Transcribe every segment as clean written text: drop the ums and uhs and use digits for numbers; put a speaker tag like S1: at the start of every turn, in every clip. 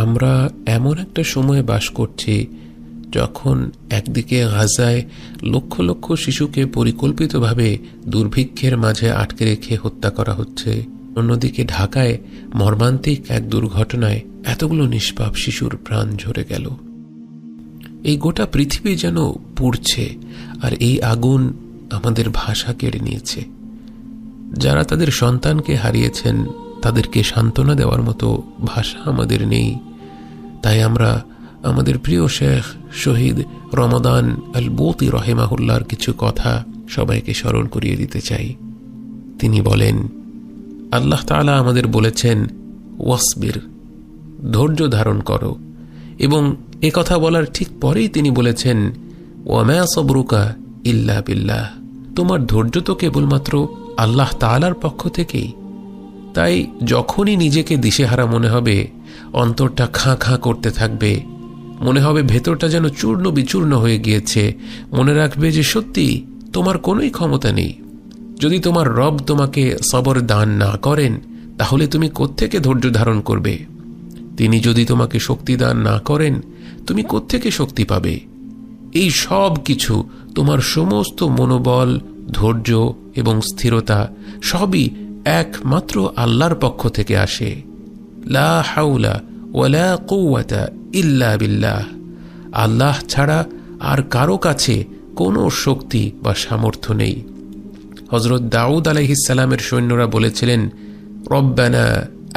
S1: আমরা এমন একটা সময়ে বাস করছি যখন একদিকে গাজায় লক্ষ লক্ষ শিশুকে পরিকল্পিতভাবে দুর্ভিক্ষের মাঝে আটকে রেখে হত্যা করা হচ্ছে, অন্যদিকে ঢাকায় মর্মান্তিক এক দুর্ঘটনায় এতগুলো নিষ্পাপ শিশুর প্রাণ ঝরে গেল। এই গোটা পৃথিবী যেন পুড়ছে, আর এই আগুন আমাদের ভাষা কেড়ে নিয়েছে। যারা তাদের সন্তানকে হারিয়েছেন তাদেরকে সান্ত্বনা দেওয়ার মতো ভাষা আমাদের নেই। তাই আমরা আমাদের প্রিয় শেখ শহীদ রমাদান আল বৌতি রহেমাহুল্লাহর কিছু কথা সবাইকে স্মরণ করিয়ে দিতে চাই। তিনি বলেন, আল্লাহ তাআলা আমাদের বলেছেন ওয়াসবির, ধৈর্য ধারণ করো, এবং এ কথা বলার ঠিক পরেই তিনি বলেছেন ওয়ামা সবরুকা ইল্লা বিল্লাহ, তোমার ধৈর্য তো কেবলমাত্র আল্লাহ তাআলার পক্ষ থেকেই। তাই যখনই নিজেকে দিশেহারা মনে হবে, অন্তরটা খাঁ খাঁ করতে থাকবে, মনে হবে ভেতরটা যেন চূর্ণ বিচূর্ণ হয়ে গিয়েছে, মনে রাখবে যে সত্যি তোমার কোনোই ক্ষমতা নেই। যদি তোমার রব তোমাকে সবর দান না করেন তাহলে তুমি কোত্থেকে ধৈর্য ধারণ করবে? তিনি যদি তোমাকে শক্তি দান না করেন তুমি কোত্থেকে শক্তি পাবে? এই সব কিছু, তোমার সমস্ত মনোবল, ধৈর্য এবং স্থিরতা সবই একমাত্র আল্লাহর পক্ষ থেকে আসে। লা হাওলা ওয়ালা কুওয়াতা ইল্লা বিল্লাহ, আল্লাহ ছাড়া আর কারো কাছে কোনো শক্তি বা সামর্থ্য নেই। হযরত দাউদ আলাইহিস সালামের সৈন্যরা বলেছিলেন, রব্বানা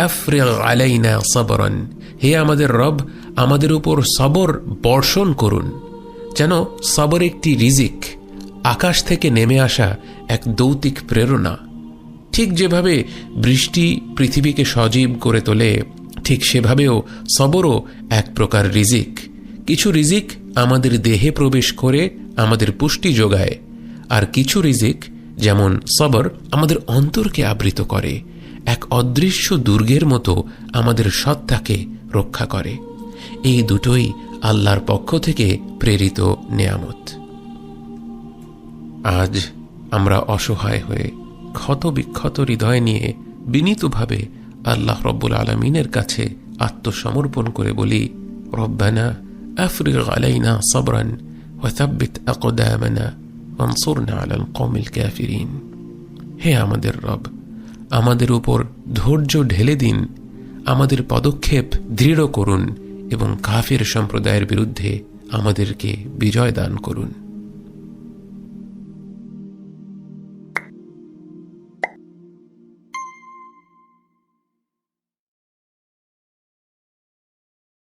S1: আফরিগ আলাইনা সাবরান, হে আমাদের রব, আমাদের উপর সবর বর্ষণ করুন। যেন সবর একটি রিজিক, আকাশ থেকে নেমে আসা এক দৌতিক প্রেরণা। ঠিক যেভাবে বৃষ্টি পৃথিবীকে সজীব করে তোলে, ঠিক সেভাবেও সবরও এক প্রকার রিজিক। কিছু রিজিক আমাদের দেহে প্রবেশ করে আমাদের পুষ্টি যোগায়, আর কিছু রিজিক যেমন সবর আমাদের অন্তরকে আবৃত করে, এক অদৃশ্য দুর্গের মতো আমাদের সত্তাকে রক্ষা করে। এই দুটোই আল্লাহর পক্ষ থেকে প্রেরিত নেয়ামত। আজ আমরা অসহায় হয়ে ক্ষত বিক্ষত হৃদয় নিয়ে বিনীতভাবে আল্লাহ রব্বুল আলামিনের কাছে আত্মসমর্পণ করে বলি, রব্বানা আফরিগ আলাইনা সাবরান ওয়া সাব্বিত আকদামানা ওয়ানসুরনা আলাল কওমিল কাফিরিন। হে আমাদের রব, আমাদের উপর ধৈর্য ঢেলে দিন, আমাদের পদক্ষেপ দৃঢ় করুন এবং কাফির সম্প্রদায়ের বিরুদ্ধে আমাদেরকে বিজয় দান করুন।